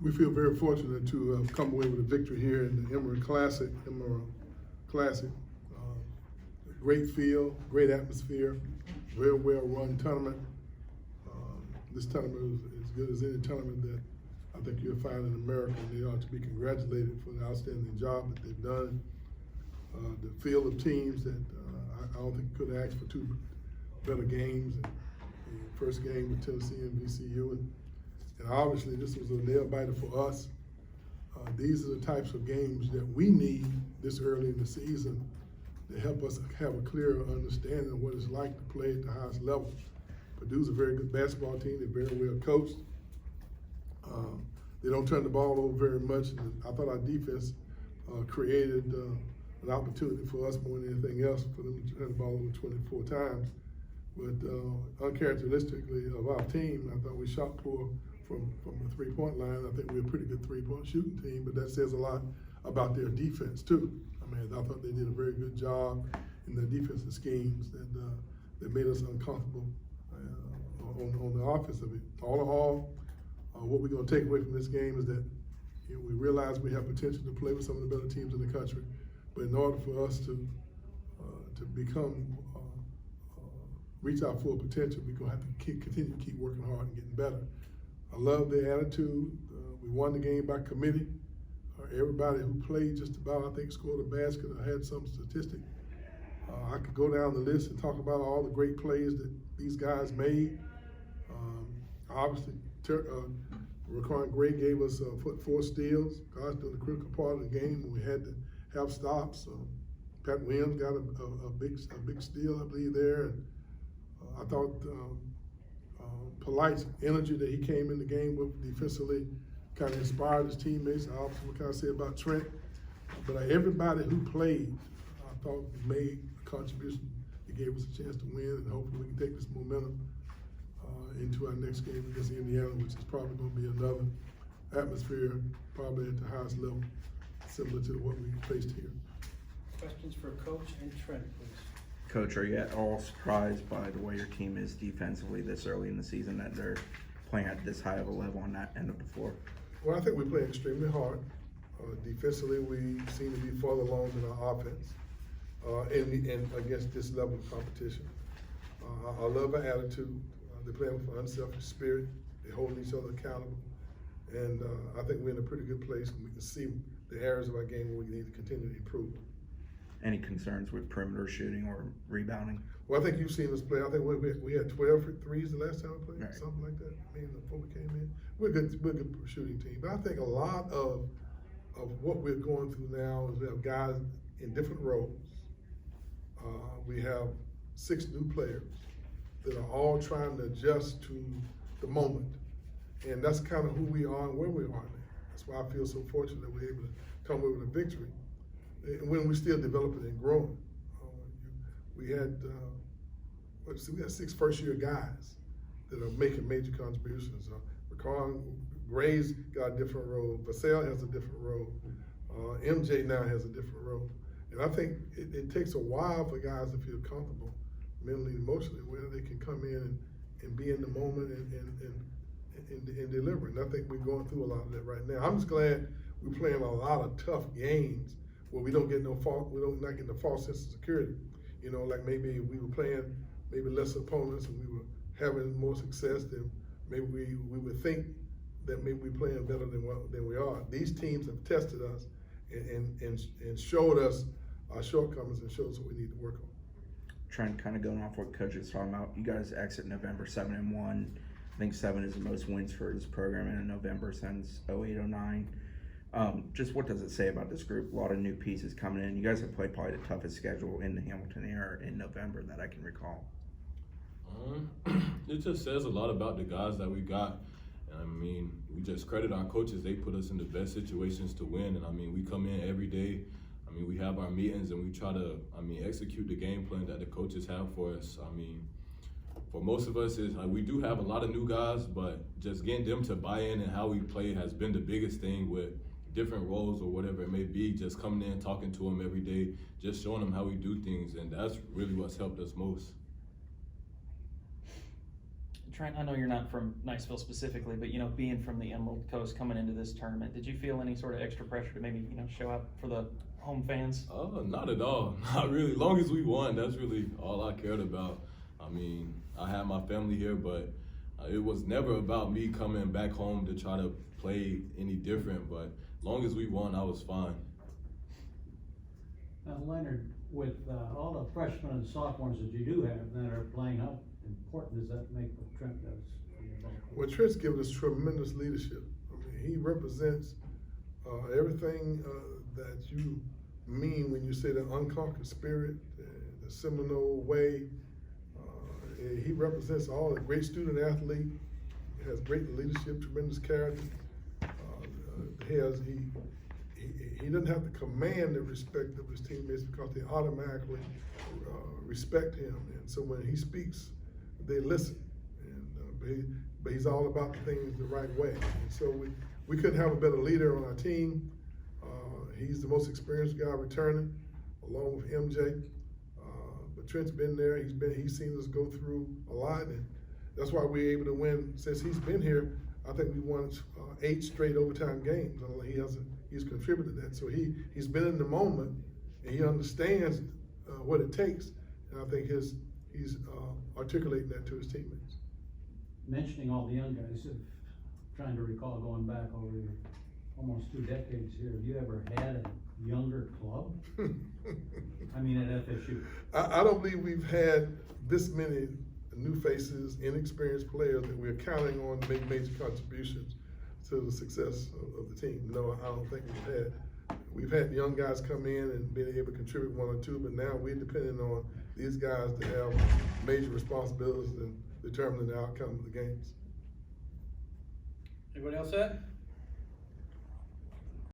We feel very fortunate to have come away with a victory here in the Emerald Classic. Great field, great atmosphere, very well-run tournament. This tournament is as good as any tournament that I think you'll find in America, and they ought to be congratulated for the outstanding job that they've done. The field of teams that I don't think could have asked for two better games. And the first game with Tennessee and VCU, and obviously this was a nail biter for us. These are the types of games that we need this early in the season to help us have a clearer understanding of what it's like to play at the highest level. Purdue's a very good basketball team. They're very well coached. They don't turn the ball over very much. And I thought our defense created an opportunity for us more than anything else for them to turn the ball over 24 times. But uncharacteristically of our team, I thought we shot poor from the three-point line. I think we're a pretty good three-point shooting team, but that says a lot about their defense too. I mean, I thought they did a very good job in their defensive schemes that made us uncomfortable on the offense of it. All in all, what we're going to take away from this game is that we realize we have potential to play with some of the better teams in the country, but in order for us to reach our full potential, we're going to have to continue to keep working hard and getting better. I love their attitude. We won the game by committee. Everybody who played just about, I think, scored a basket or had some statistic. I could go down the list and talk about all the great plays that these guys made. Obviously, Raquan Gray gave us 4 steals. Guys doing the critical part of the game when we had to have stops. Pat Williams got a big steal, I believe, there. And I thought Polite's energy that he came in the game with defensively kind of inspired his teammates. I also what can I say about Trent? But everybody who played, I thought made a contribution that gave us a chance to win, and hopefully we can take this momentum into our next game against Indiana, which is probably going to be another atmosphere, probably at the highest level, similar to what we faced here. Questions for Coach and Trent, please. Coach, are you at all surprised by the way your team is defensively this early in the season, that they're playing at this high of a level on that end of the floor? Well, I think we play extremely hard. Defensively, we seem to be farther along than our offense and against this level of competition. I love our attitude. They play with an unselfish spirit. They hold each other accountable. And I think we're in a pretty good place, and we can see the areas of our game where we need to continue to improve. Any concerns with perimeter shooting or rebounding? Well, I think you've seen us play. I think we had 12 threes the last time we played, right, something like that. I mean, before we came in, we're a good shooting team. But I think a lot of what we're going through now is we have guys in different roles. We have 6 new players that are all trying to adjust to the moment, and that's kind of who we are and where we are now. That's why I feel so fortunate that we're able to come away with a victory when we're still developing and growing. We had 6 first-year guys that are making major contributions. Raquan Gray's got a different role. Vassell has a different role. MJ now has a different role. And I think it takes a while for guys to feel comfortable mentally and emotionally where they can come in and be in the moment and deliver. And I think we're going through a lot of that right now. I'm just glad we're playing a lot of tough games where we don't get not getting a false sense of security. You know, like maybe we were playing maybe less opponents and we were having more success than maybe we would think that maybe we're playing better than we are. These teams have tested us and showed us our shortcomings and showed us what we need to work on. Trent, kind of going off what Coach is talking about, you guys exit November 7-1. I think 7 is the most wins for this program in November since 08-09. Just what does it say about this group? A lot of new pieces coming in. You guys have played probably the toughest schedule in the Hamilton era in November that I can recall. It just says a lot about the guys that we got. I mean, we just credit our coaches. They put us in the best situations to win. And I mean, we come in every day. I mean, we have our meetings and we try to, execute the game plan that the coaches have for us. I mean, for most of us, we do have a lot of new guys, but just getting them to buy in and how we play has been the biggest thing with different roles or whatever it may be. Just coming in, talking to them every day, just showing them how we do things. And that's really what's helped us most. Trent, I know you're not from Niceville specifically, but you know, being from the Emerald Coast coming into this tournament, did you feel any sort of extra pressure to maybe, you know, show up for the home fans? Not at all. Not really. Long as we won, that's really all I cared about. I mean, I had my family here, but it was never about me coming back home to try to play any different. But long as we won, I was fine. Now, Leonard, with all the freshmen and sophomores that you do have that are playing, how important does that make what Trent does? Well, Trent's given us tremendous leadership. I mean, he represents everything that you mean when you say the unconquered spirit, the Seminole way. He represents all a great student athlete, has great leadership, tremendous character. He doesn't have to command the respect of his teammates because they automatically respect him, and so when he speaks, they listen. But he's all about the things the right way. And so we couldn't have a better leader on our team. He's the most experienced guy returning, along with MJ. But Trent's been there. He's seen us go through a lot, and that's why we're able to win. Since he's been here, I think we won 8 straight overtime games. He's contributed to that. So he's been in the moment, and he understands what it takes. And I think he's articulating that to his teammates. Mentioning all the young guys, trying to recall going back over almost 2 decades here, have you ever had a younger club? I mean, at FSU. I don't believe we've had this many new faces, inexperienced players that we're counting on to make major contributions to the success of the team. No, I don't think we've had young guys come in and been able to contribute 1 or 2, but now we're depending on these guys to have major responsibilities in determining the outcome of the games. Anybody else set?